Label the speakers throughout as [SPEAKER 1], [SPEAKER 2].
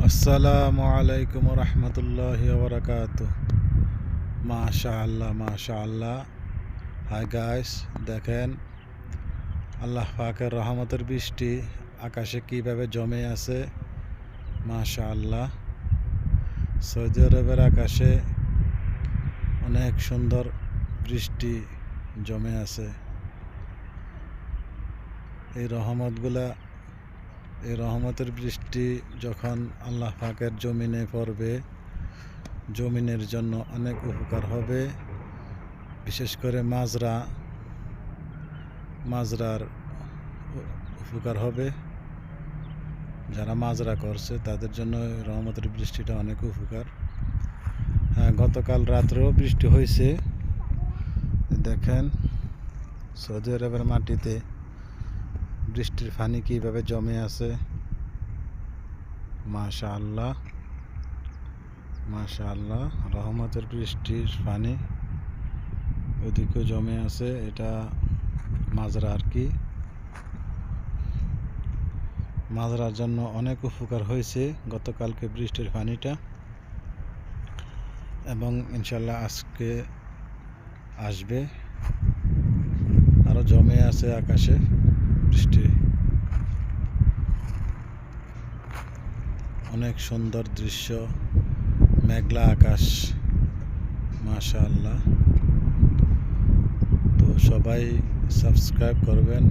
[SPEAKER 1] আসসালামু আলাইকুম রহমতুল্লাহি ওবরাকাতুহ। মাশাআল্লাহ মাশাআল্লাহ। হাই গাইস, দেখেন আল্লাহ পাকের রহমতের বৃষ্টি আকাশে কিভাবে জমে আছে। মাশাআল্লাহ, সৌদি আরবের আকাশে অনেক সুন্দর বৃষ্টি জমে আছে। এই রহমতের বৃষ্টি যখন আল্লাহ পাকের জমিনে পড়বে, জমিনের জন্য অনেক উপকার হবে। বিশেষ করে মাজরার উপকার হবে। যারা মাজরা করছে তাদের জন্য রহমতের বৃষ্টিটা অনেক উপকার। হ্যাঁ, গতকাল রাত্রেও বৃষ্টি হয়েছে। দেখেন সৌদি আরবের মাটিতে বৃষ্টির পানি কিভাবে জমে আছে। মাশাআল্লাহ মাশাআল্লাহ, রহমতের বৃষ্টির পানি ওইদিকেও জমে আছে। এটা মাজরা আর কি। মাজরার জন্য অনেক উপকার হয়েছে গতকালকে বৃষ্টির পানিটা, এবং ইনশাল্লাহ আজকে আসবে। আরো জমে আছে আকাশে বৃষ্টি। অনেক সুন্দর দৃশ্য, মেঘলা আকাশ। মাশাআল্লাহ। তো সবাই সাবস্ক্রাইব করবেন।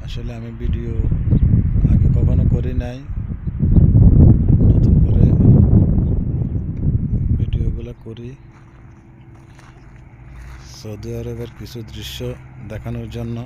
[SPEAKER 1] আসলে আমি ভিডিও আগে কখনো করি নাই, নতুন করে ভিডিওগুলো করি সৌদি আরবের কিছু দৃশ্য দেখানোর জন্য।